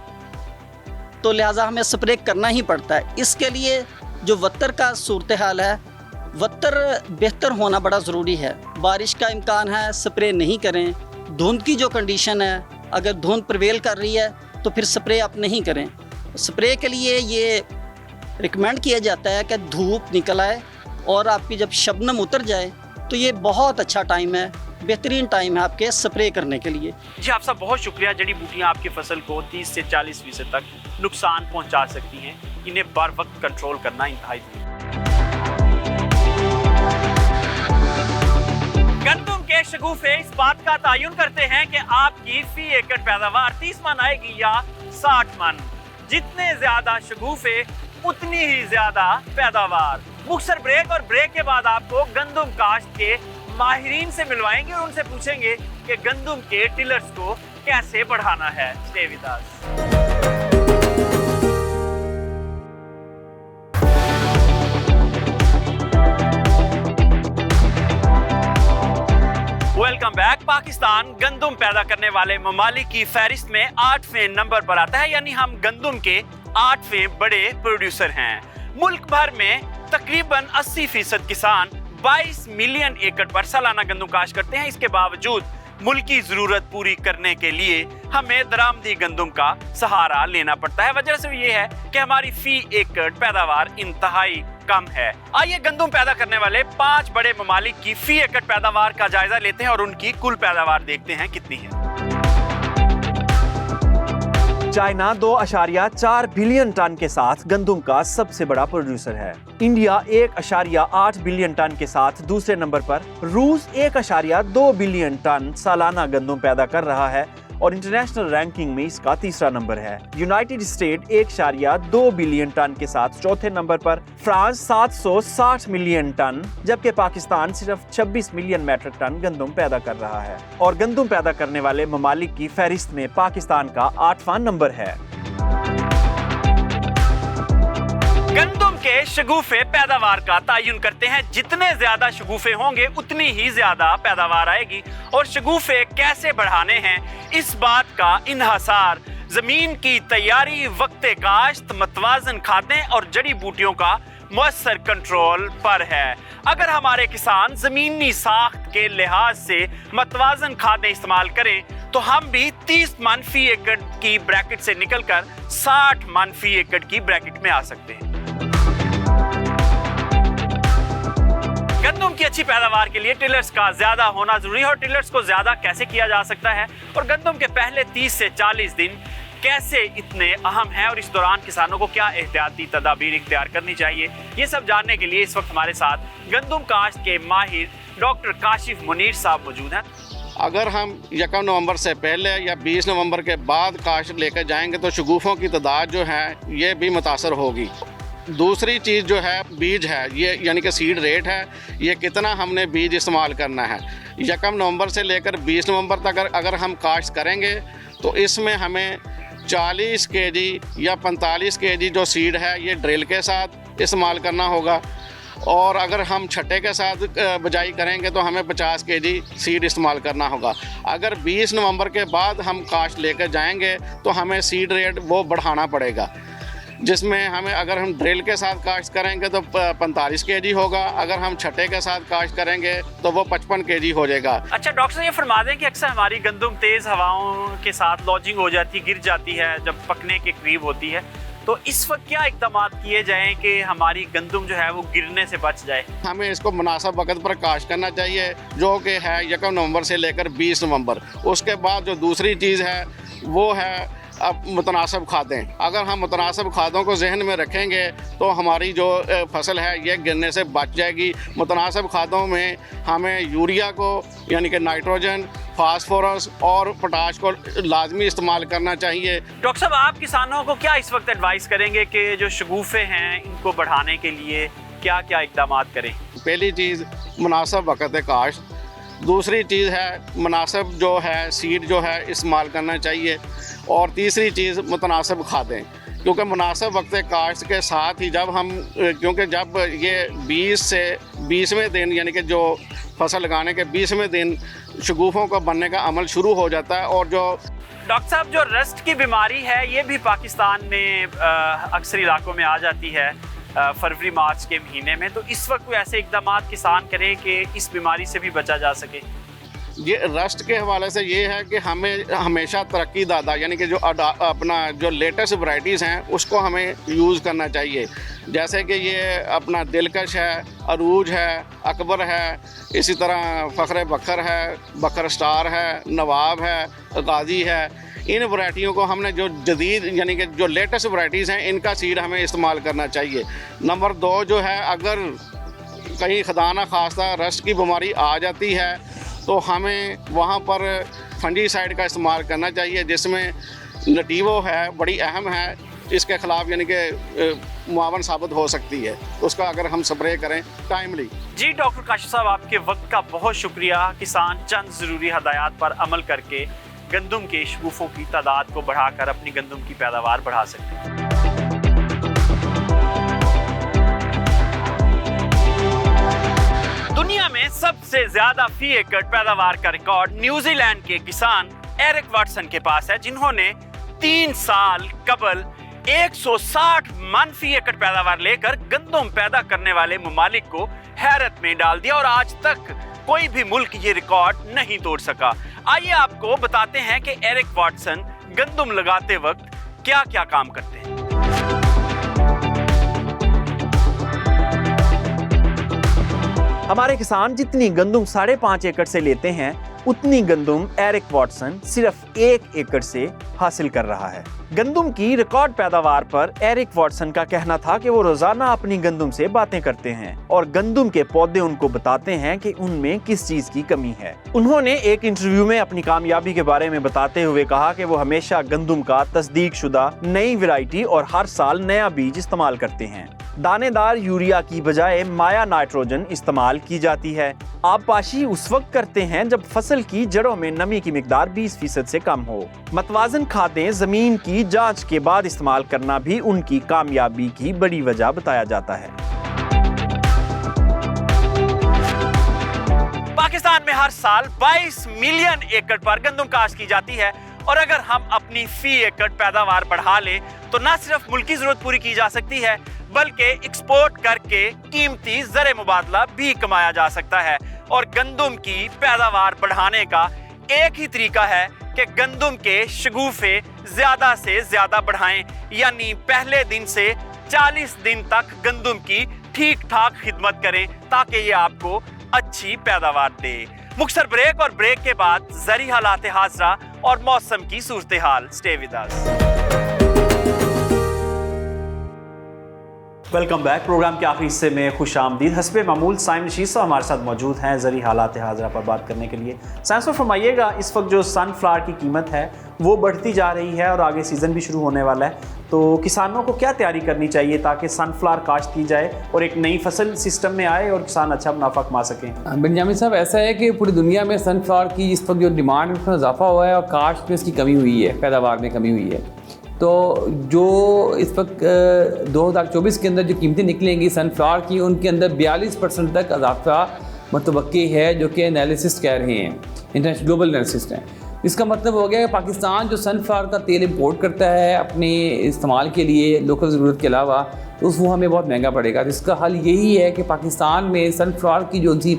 तो लिहाजा हमें स्प्रे करना ही पड़ता है। इसके लिए जो वत्तर का सूरत हाल है, वत्तर बेहतर होना बड़ा ज़रूरी है। बारिश का इम्कान है, स्प्रे नहीं करें। धुंध की जो कंडीशन है, अगर धुंध प्रिवेल कर रही है तो फिर स्प्रे आप नहीं करें। स्प्रे के लिए ये रिकमेंड किया जाता है कि धूप निकल आए और आपकी जब शबनम उतर जाए तो ये बहुत अच्छा टाइम है, बेहतरीन टाइम है आपके स्प्रे करने के लिए। जी, आपका बहुत शुक्रिया। जड़ी बूटियाँ आपकी फसल को 30 से 40% तक नुकसान पहुंचा सकती हैं, इन्हें बर वक्त कंट्रोल करना इंतहाई ज़रूरी है। गंदम के शगुफे इस बात का तयन करते हैं कि आपकी फी एकड़ पैदावार 30 मन आएगी या 60 मन। जितने ज्यादा शगुफे उतनी ही ज्यादा पैदावार। मुख्तसर ब्रेक, और ब्रेक के बाद आपको गंदम काश्त के माहिरीन से मिलवाएंगे और उनसे पूछेंगे कि गंदम के टिलर्स को कैसे बढ़ाना है। Stay with us. Welcome back. Pakistan गंदम पैदा करने वाले ममालिक की फहरिस्त में 8वें नंबर पर आता है, यानी हम गंदम के 8वें बड़े प्रोड्यूसर हैं। मुल्क भर में तकरीबन 80% किसान 22 मिलियन एकड़ पर सालाना गंदम काश्त करते हैं। इसके बावजूद मुल्क की जरूरत पूरी करने के लिए हमें दरामदी गंदम का सहारा लेना पड़ता है। वजह से ये है कि हमारी फी एकड़ पैदावार इंतहाई कम है। आइए गंदम पैदा करने वाले 5 बड़े ममालिक की फी एकड़ पैदावार का जायजा लेते हैं और उनकी कुल पैदावार देखते हैं कितनी है। चाइना 2.4 बिलियन टन के साथ गंदम का सबसे बड़ा प्रोड्यूसर है। इंडिया 1.8 बिलियन टन के साथ दूसरे नंबर पर। रूस 1.2 बिलियन टन सालाना गंदम पैदा कर रहा है और इंटरनेशनल रैंकिंग में इसका तीसरा नंबर है। यूनाइटेड स्टेट 1.2 बिलियन टन के साथ चौथे नंबर पर, फ्रांस 760 मिलियन टन, जबकि पाकिस्तान सिर्फ 26 मिलियन मैट्रिक टन गंदम पैदा कर रहा है और गंदम पैदा करने वाले ममालिक की फहरिस्त में पाकिस्तान का 8वां नंबर है। गंदम के शगुफे पैदावार का तयन करते हैं। जितने ज्यादा शगुफे होंगे उतनी ही ज्यादा पैदावार आएगी। और शगुफे कैसे बढ़ाने हैं, इस बात का इन्हसार जमीन की तैयारी, वक्ते काश्त, मतवाजन खादें और जड़ी बूटियों का मुअस्सर कंट्रोल पर है। अगर हमारे किसान जमीनी साख्त के लिहाज से मतवाजन खादें इस्तेमाल करें तो हम भी 30 मन फी एकड़ की ब्रैकेट से निकलकर 60 मन फी एकड़ की ब्रैकेट में आ सकते हैं। गंदम की अच्छी पैदावार के लिए टिलर्स का ज्यादा होना जरूरी है। और टिलर्स को ज्यादा कैसे किया जा सकता है और गंदम के पहले 30 से 40 दिन कैसे इतने अहम हैं और इस दौरान किसानों को क्या एहतियाती तदाबीर इख्तियार करनी चाहिए, ये सब जानने के लिए इस वक्त हमारे साथ गंदम काश्त के माहिर डॉक्टर काशिफ मुनीर साहब मौजूद हैं। अगर हम 1 नवंबर से पहले या 20 नवंबर के बाद काश्त लेकर जाएंगे तो शगुफों की तादाद जो है ये भी मुतासर होगी। दूसरी चीज़ जो है बीज है, ये यानी कि सीड रेट है, ये कितना हमने बीज इस्तेमाल करना है। 1 नवंबर से लेकर 20 नवंबर तक अगर हम काश्त करेंगे तो इसमें हमें 40 केजी या 45 केजी जो सीड है ये ड्रिल के साथ इस्तेमाल करना होगा। और अगर हम छट्टे के साथ बिजाई करेंगे तो हमें 50 केजी सीड इस्तेमाल करना होगा। अगर 20 नवंबर के बाद हम काश्त लेकर जाएंगे तो हमें सीड रेट वो बढ़ाना पड़ेगा, जिसमें हमें अगर हम ड्रिल के साथ काश्त करेंगे तो 45 केजी होगा, अगर हम छट्टे के साथ काश्त करेंगे तो वो 55 केजी हो जाएगा। अच्छा डॉक्टर साहब, ये फरमा दें कि अक्सर हमारी गंदम तेज हवाओं के साथ लॉजिंग हो जाती है, गिर जाती है जब पकने के करीब होती है, तो इस वक्त क्या इक़दाम किए जाएं कि हमारी गंदम जो है वो गिरने से बच जाए? हमें इसको मुनासिब वक्त पर काश्त करना चाहिए, जो कि है 1 नवंबर से लेकर 20 नवंबर। उसके बाद जो दूसरी चीज़ है वो है अब मुतनासिब खादें। अगर हम मुतनासिब खादों को जहन में रखेंगे तो हमारी जो फसल है ये गिरने से बच जाएगी। मुतनासिब खादों में हमें यूरिया को यानी कि नाइट्रोजन, फास्फोरस और पोटाश को लाजमी इस्तेमाल करना चाहिए। डॉक्टर साहब, आप किसानों को क्या इस वक्त एडवाइस करेंगे कि जो शगुफे हैं इनको बढ़ाने के लिए क्या क्या इक़दाम करें? पहली चीज़ मुनासिब वक्त काश्त, दूसरी चीज़ है मुनासिब जो है सीड जो है इस्तेमाल करना चाहिए, और तीसरी चीज़ मुतनासिब खादें। क्योंकि मुनासिब वक्त काश्त के साथ ही जब हम क्योंकि जब ये 20 से 20वें दिन यानी कि जो फसल लगाने के 20वें दिन शगुफों का बनने का अमल शुरू हो जाता है। और जो डॉक्टर साहब, जो रस्ट की बीमारी है ये भी पाकिस्तान में अक्सर इलाकों में आ जाती है फरवरी मार्च के महीने में, तो इस वक्त कोई ऐसे इक़दाम किसान करें कि इस बीमारी से भी बचा जा सके? ये रस्ट के हवाले से ये है कि हमें हमेशा तरक्की दादा यानी कि जो अपना जो लेटेस्ट वैरायटीज़ हैं उसको हमें यूज़ करना चाहिए। जैसे कि ये अपना दिलकश है, अरूज है, अकबर है, इसी तरह फ़ख्र बकर है, बकर स्टार है, नवाब है, गाजी है। इन वैरायटियों को हमने जो जदीद यानी कि जो लेटेस्ट वैरायटीज़ हैं इनका सीड हमें इस्तेमाल करना चाहिए। नंबर 2 जो है, अगर कहीं खुदा न खास्ता रस्ट की बीमारी आ जाती है तो हमें वहाँ पर फंजीसाइड का इस्तेमाल करना चाहिए, जिसमें नटीवो है, बड़ी अहम है, इसके ख़िलाफ़ यानी कि मुआवन साबित हो सकती है, उसका अगर हम स्प्रे करें टाइमली। जी डॉक्टर काशिफ साहब, आपके वक्त का बहुत शुक्रिया। किसान चंद ज़रूरी हदायत पर अमल करके गंदम के शगुफों की तादाद को बढ़ाकर अपनी गंदम की पैदावार बढ़ा सकते हैं। दुनिया में सबसे ज्यादा फी एकड़ पैदावार का रिकॉर्ड न्यूजीलैंड के किसान एरिक वाटसन के पास है, जिन्होंने 3 साल कबल 160 मन फी एकड़ पैदावार लेकर गंदम पैदा करने वाले ममालिक को हैरत में डाल दिया और आज तक कोई भी मुल्क ये रिकॉर्ड नहीं तोड़ सका। आइए आपको बताते हैं कि एरिक वाटसन गंदम लगाते वक्त क्या क्या काम करते हैं। हमारे किसान जितनी गंदम 5.5 एकड़ से लेते हैं उतनी गंदम एरिक वाटसन सिर्फ 1 एकड़ से हासिल कर रहा है। गंदुम की रिकॉर्ड पैदावार पर एरिक वॉटसन का कहना था कि वो रोजाना अपनी गंदुम से बातें करते हैं और गंदुम के पौधे उनको बताते हैं कि उनमें किस चीज की कमी है। उन्होंने एक इंटरव्यू में अपनी कामयाबी के बारे में बताते हुए कहा कि वो हमेशा गंदुम का तस्दीक शुदा नई वैरायटी और हर साल नया बीज इस्तेमाल करते हैं। दानेदार यूरिया की बजाय माया नाइट्रोजन इस्तेमाल की जाती है। आबपाशी उस वक्त करते हैं जब फसल की जड़ों में नमी की मिकदार 20% से कम हो। मतवाजन खादें जमीन की जांच के बाद इस्तेमाल करना भी उनकी कामयाबी की बड़ी वजह बताया जाता है। पाकिस्तान में हर साल 22 मिलियन एकड़ पर गंदम काश्त की जाती है और अगर हम अपनी फी एकड़ पैदावार बढ़ा लें तो न सिर्फ मुल्की जरूरत पूरी की जा सकती है बल्कि एक्सपोर्ट करके कीमती ज़रे मुबादला भी कमाया जा सकता है। और गंदम की पैदावार बढ़ाने का एक ही तरीका है कि गंदम के शगुफे ज्यादा से ज्यादा बढ़ाएं, यानी पहले दिन से 40 दिन तक गंदम की ठीक ठाक खिदमत करें ताकि ये आपको अच्छी पैदावार दे। मुख्तसर ब्रेक और ब्रेक के बाद ज़री हालात हाज़रा और मौसम की सूरत हाल। Stay with us. Welcome back. Programme के आखिरी हिस्से में खुश आमदीद। हस्बे मामूल साइम नशीद साहब हमारे साथ मौजूद हैं ज़री हालात हाज़रा पर बात करने के लिए। साइम साहब फरमाइएगा, इस वक्त जो सनफ्लावर की कीमत है वो बढ़ती जा रही है और आगे सीज़न भी शुरू होने वाला है, तो किसानों को क्या तैयारी करनी चाहिए ताकि सनफ्लावर काश्त की जाए और एक नई फसल सिस्टम में आए और किसान अच्छा मुनाफा कमा सकें? बेंजामिन साहब, ऐसा है कि पूरी दुनिया में सनफ्लावर की इस वक्त जो डिमांड में इजाफा हुआ है और काश्त में इसकी कमी हुई है, पैदावार में कमी हुई है। तो जो इस वक्त 2024 के अंदर जो कीमतें निकलेंगी सनफ्लावर की, उनके अंदर 42% तक इजाफा मुतवक्की है, जो कि एनालिसिस कह रहे हैं, इंटरनेशनल ग्लोबल एनालिसिस हैं। इसका मतलब हो गया कि पाकिस्तान जो सनफ्लावर का तेल इंपोर्ट करता है अपने इस्तेमाल के लिए लोकल ज़रूरत के अलावा, तो वो हमें बहुत महंगा पड़ेगा। तो इसका हल यही है कि पाकिस्तान में सनफ्लावर की जो सी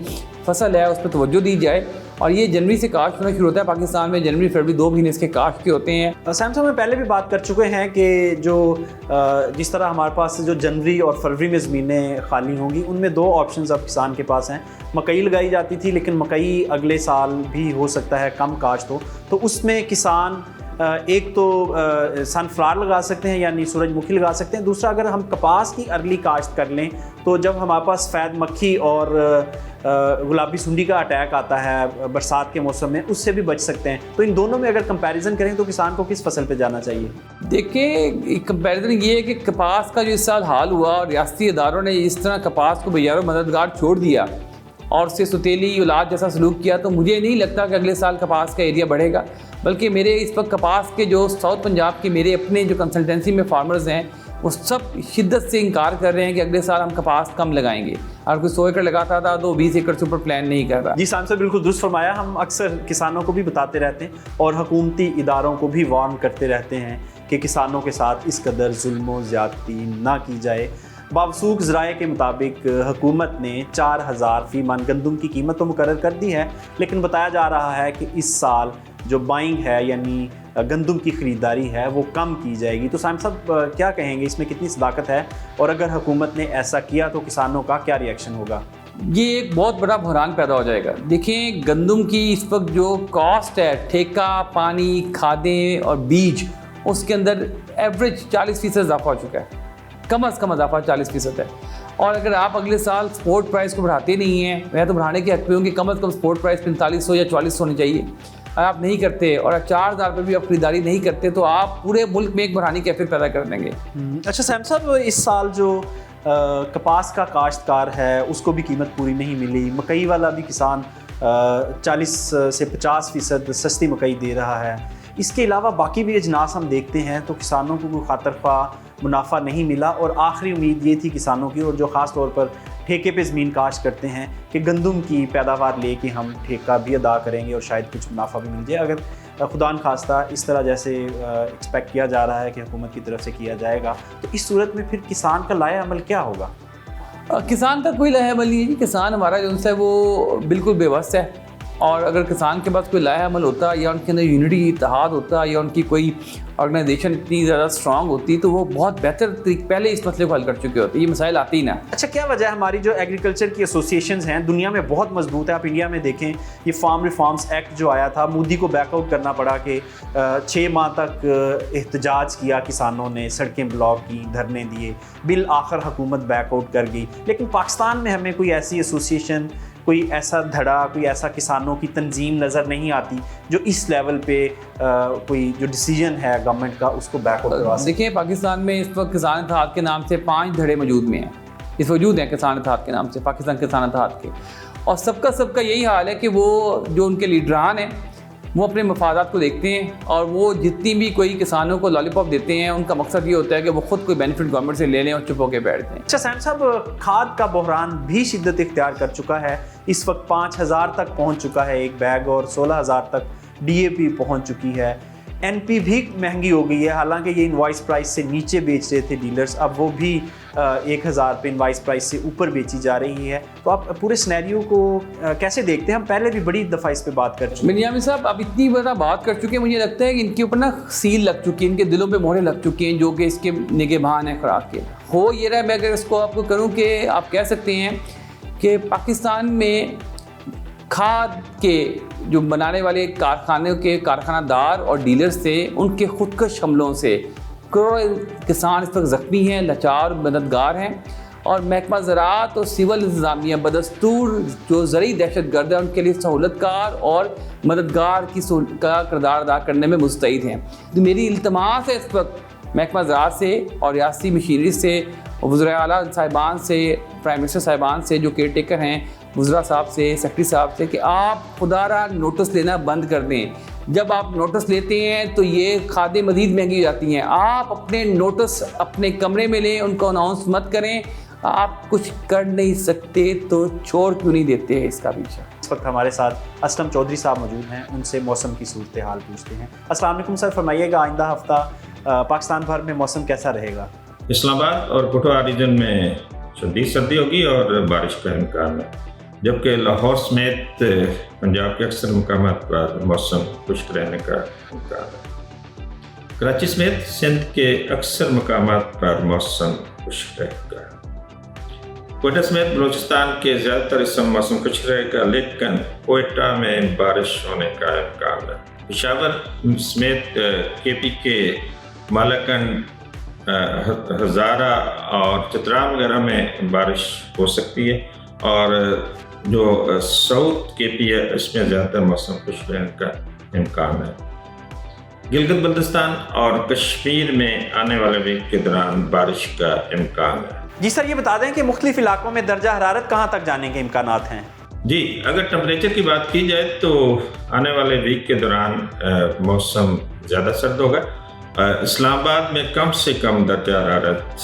फसल है उस पर तवज्जो दी जाए और ये जनवरी से काश्त होना शुरू होता है पाकिस्तान में। जनवरी फरवरी 2 महीने इसके काश्त के होते हैं। सैमसंग में पहले भी बात कर चुके हैं कि जो जिस तरह हमारे पास जो जनवरी और फरवरी में ज़मीनें खाली होंगी उनमें 2 ऑप्शंस अब किसान के पास हैं। मकई लगाई जाती थी लेकिन मकई अगले साल भी हो सकता है कम काश्त हो, तो उसमें किसान एक तो सनफ्लावर लगा सकते हैं यानी सूरजमुखी लगा सकते हैं। दूसरा, अगर हम कपास की अर्ली काश्त कर लें तो जब हमारे पास सफ़ेद मक्खी और गुलाबी सुंडी का अटैक आता है बरसात के मौसम में, उससे भी बच सकते हैं। तो इन दोनों में अगर कंपैरिजन करें तो किसान को किस फसल पे जाना चाहिए? देखिए, कंपैरिजन ये है कि कपास का जो इस साल हाल हुआ और रियासती इदारों ने इस तरह कपास को बयारों मददगार छोड़ दिया और उससे सुतीली औलाद जैसा सलूक किया, तो मुझे नहीं लगता कि अगले साल कपास का एरिया बढ़ेगा। बल्कि मेरे इस वक्त कपास के जो साउथ पंजाब के मेरे अपने जो कंसल्टेंसी में फार्मर्स हैं वो सब शिद्दत से इनकार कर रहे हैं कि अगले साल हम कपास कम लगाएंगे। अगर कोई 100 एकड़ लगाता था तो 20 एकड़ से ऊपर प्लान नहीं कर रहा। जी साहब से बिल्कुल दुरुस्त फरमाया। हम अक्सर किसानों को भी बताते रहते हैं और हुकूमती इदारों को भी वार्न करते रहते हैं कि किसानों के साथ इस कदर जुल्म व ज़्यादती ना की जाए। बावसूख ज़राए के मुताबिक हुकूमत ने 4000 फी मन गंदम की कीमत तो मुकर्रर कर दी है, लेकिन बताया जा रहा है कि इस साल जो बाइंग है यानी गंदम की ख़रीदारी है वो कम की जाएगी। तो साहब साहब क्या कहेंगे, इसमें कितनी सदाकत है और अगर हुकूमत ने ऐसा किया तो किसानों का क्या रिएक्शन होगा? ये एक बहुत बड़ा बहरान पैदा हो जाएगा। देखें, गंदम की इस वक्त जो कॉस्ट है, ठेका, पानी, खादें और बीज, उसके अंदर एवरेज 40% इजाफा हो चुका है। कम अज़ कम इजाफा 40% है। और अगर आप अगले साल स्पोर्ट प्राइस को बढ़ाते नहीं हैं, मैं तो बढ़ाने के हक पे हूँ कि कम अज़ कम स्पोर्ट प्राइस 4500 या 4400 होनी चाहिए। अगर आप नहीं करते और 4000 रुपये भी आप खरीदारी नहीं करते तो आप पूरे मुल्क में एक बरहानी कैफियत पैदा कर देंगे। अच्छा सैम साहब, इस साल जो कपास का काश्तकार है उसको भी कीमत पूरी नहीं मिली। मकई वाला भी किसान 40 से 50% सस्ती मकई दे रहा है। इसके अलावा बाकी भी अजनास हम देखते हैं तो किसानों को कोई खातरफा मुनाफा नहीं मिला और आखिरी उम्मीद ये थी किसानों की, और जो ख़ास तौर पर ठेके पे ज़मीन काश्त करते हैं, कि गंदम की पैदावार लेके हम ठेका भी अदा करेंगे और शायद कुछ मुनाफा भी मिल जाए। अगर खुदा न खास्ता इस तरह जैसे एक्सपेक्ट किया जा रहा है कि हुकूमत की तरफ से किया जाएगा, तो इस सूरत में फिर किसान का लाया अमल क्या होगा? किसान का कोई लाया अमल नहीं है। किसान हमारा जो है वो बिल्कुल बेबस है। और अगर किसान के पास कोई लाया अमल होता या उनके अंदर यूनिटी इत्तेहाद होता या उनकी कोई ऑर्गेनाइजेशन इतनी ज़्यादा स्ट्रांग होती तो वो बहुत बेहतर पहले इस मसले को हल कर चुके होते, ये मसाइल आते ही ना। अच्छा, क्या वजह है हमारी जो एग्रीकल्चर की एसोसिएशंस हैं दुनिया में बहुत मजबूत है। आप इंडिया में देखें, ये फार्म रिफॉर्म्स एक्ट जो आया था, मोदी को बैकआउट करना पड़ा कि 6 माह तक एहतजाज किया किसानों ने, सड़कें ब्लॉक की, धरने दिए, बिल आखिर हुकूमत बैकआउट कर गई। लेकिन पाकिस्तान में हमें कोई ऐसी एसोसिएशन, कोई ऐसा धड़ा, कोई ऐसा किसानों की तंजीम नज़र नहीं आती जो इस लेवल पे कोई जो डिसीजन है गवर्नमेंट का उसको बैकआउट करवा सके। देखिए, पाकिस्तान में इस वक्त किसान इत्तेहाद के नाम से 5 धड़े मौजूद में हैं, इस वजूद हैं किसान इत्तेहाद के नाम से, पाकिस्तान किसान इत्तेहाद के, और सबका यही हाल है कि वो जो उनके लीडरान हैं वो अपने मफादात को देखते हैं और वो जितनी भी कोई किसानों को लॉलीपॉप देते हैं उनका मकसद ये होता है कि वो खुद कोई बेनिफिट गवर्नमेंट से ले लें और चुप होकर बैठ दें। अच्छा सैम साहब, खाद का बहरान भी शिद्दत इख्तियार कर चुका है। इस वक्त 5,000 तक पहुंच चुका है एक बैग और 16,000 तक DAP पहुंच चुकी है। NP भी महंगी हो गई है, हालांकि ये इनवॉइस प्राइस से नीचे बेच रहे थे डीलर्स, अब वो भी 1,000 पे इनवॉइस प्राइस से ऊपर बेची जा रही है। तो आप पूरे सिनेरियो को कैसे देखते हैं? हम पहले भी बड़ी दफ़ा इस पे बात कर चुके हैं। मियां साहब अब इतनी बड़ा बात कर चुके हैं, मुझे लगता है कि इनके ऊपर ना सील लग चुकी है, इनके दिलों पे मोहरें लग चुकी हैं जो कि इसके निगहबान है खुराक के। हो ये रहा है, मैं अगर इसको आपको करूँ कि आप कह सकते हैं कि पाकिस्तान में खाद के जो बनाने वाले कारखानों के कारखानादार और डीलर्स थे, उनके खुदकश हमलों से करोड़ों किसान इस वक्त ज़ख्मी हैं, लाचार, मददगार हैं, और महकमा ज़राअत और सिविल इंतज़ामिया बदस्तूर जो ज़रई दहशतगर्द है उनके लिए सहूलतकार और मददगार का किरदार अदा करने में मुस्तैद हैं। तो मेरी इल्तमास है इस वक्त महकमा ज़राअत से और रियासती मशीनरी से, वज़ीर आला साहिबान से, प्राइम मिनिस्टर साहिबान से, जो केयर टेकर हैं, वज़रा साहब से, सेक्रेटरी साहब से, कि आप खुदारा नोटिस लेना बंद कर दें। जब आप नोटिस लेते हैं तो ये खादें मज़ीद महंगी हो जाती हैं। आप अपने नोटिस अपने कमरे में लें, उनको अनाउंस मत करें। आप कुछ कर नहीं सकते तो छोड़ क्यों नहीं देते हैं इसका पीछा। इस वक्त हमारे साथ असलम चौधरी साहब मौजूद हैं, उनसे मौसम की सूरत हाल पूछते हैं। अस्सलाम वालेकुम सर, फरमाइएगा आइंदा हफ्ता पाकिस्तान भर में मौसम कैसा रहेगा? इस्लामाबाद और पुठवा रीजन में शदीद सर्दी होगी और बारिश का इम्कान है, जबकि लाहौर समेत पंजाब के अक्सर मकामात पर मौसम खुश्क रहने का इम्कान है। कराची समेत सिंध के अक्सर मकामात पर मौसम खुश्क रहेगा। कोयटा समेत बलूचिस्तान के ज़्यादातर हिस्सों में मौसम खुश्क रहेगा, लेकिन कोयटा में बारिश होने का इम्कान है। पेशावर समेत KP के मालाकंड, हज़ारा और चित्राम वगैरह में बारिश हो सकती है, और जो साउथ KP है इसमें ज़्यादातर मौसम खुश्क रहने का इम्कान है। गिलगित बल्तिस्तान और कश्मीर में आने वाले वीक के दौरान बारिश का इम्कान है। जी सर, ये बता दें कि मुख्तलिफ इलाकों में दर्जा हरारत कहाँ तक जाने के इम्कानात हैं? जी, अगर टेम्परेचर की बात की जाए तो आने वाले वीक के दौरान मौसम ज़्यादा सर्द होगा। इस्लामाबाद में कम से कम दर्जा हरारत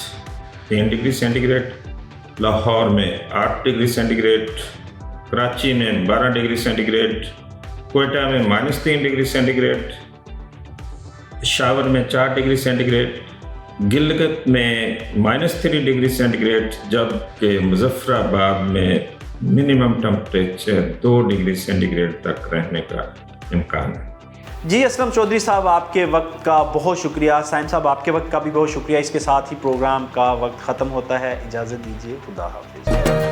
3 डिग्री सेंटीग्रेड, लाहौर में 8 डिग्री सेंटीग्रेड, कराची में 12 डिग्री सेंटीग्रेड, कोयटा में -3 डिग्री सेंटीग्रेड, पेशावर में 4 डिग्री सेंटीग्रेड, गिलगित में -3 डिग्री सेंटीग्रेड, जबकि मुजफ्फराबाद में मिनिमम टेम्परेचर 2 डिग्री सेंटीग्रेड तक रहने का इम्कान है। जी असलम चौधरी साहब, आपके वक्त का बहुत शुक्रिया। साइम साहब, आपके वक्त का भी बहुत शुक्रिया। इसके साथ ही प्रोग्राम का वक्त ख़त्म होता है, इजाज़त दीजिए, खुदा हाफिज़।